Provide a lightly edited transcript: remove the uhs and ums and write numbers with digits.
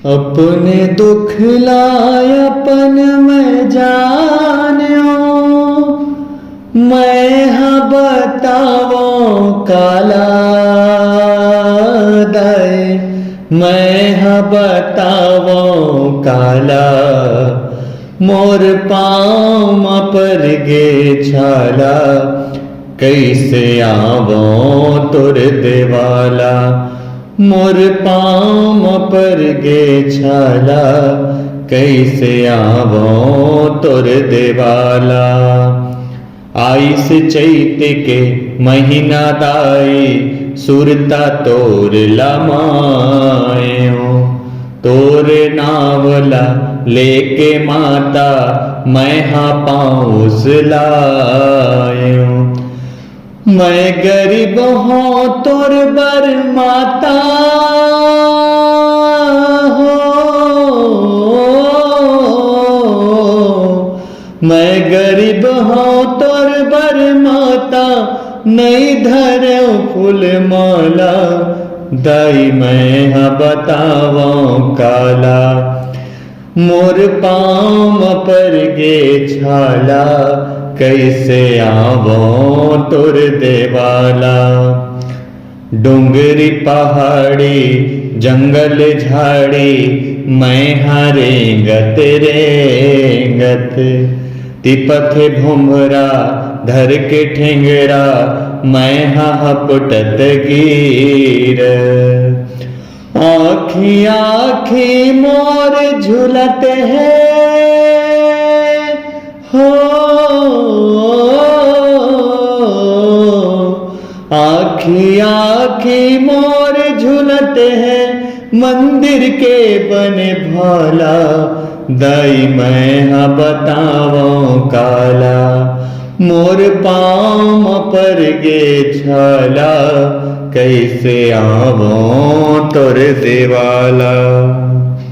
अपने दुख लाय अपन में जान्यो, मैं हाँ बतावो काला दाए, मैं हाँ बतावो काला, मोर पाँव पर गे छाला, कैसे आवो तुर देवाला, मोर पाँव पर गे छाला, कैसे आवो तुर देवाला। आइस चैत के महीना दाई, सुरता तोर लमायो, तोर नावला लेके माता, मैं हाँ पाऊस लायो। मैं गरीब हूँ तोर बर माता हो, मैं गरीब हूँ तोर बर माता, नहीं धरे फूल माला, दाई मैं हाँ बतावो काला, मोर पाँव पर गे छाला, कैसे आवो तुर देवाला। डूंगरी पहाड़ी जंगल झाड़ी, मैं हाँ रेंगत रेंगत, तिपथ भुमरा धर के ठेंगरा, मैं हाँ हपटत गिर। आँखी आँखी मोर झुलत है हो, आँखी आँखी मोर झुलत है, मंदिर के बने भाला, दाई मैं हाँ बतावो काला, मोर पाँव पर गे छाला, कैसे आवो तुर देवाला।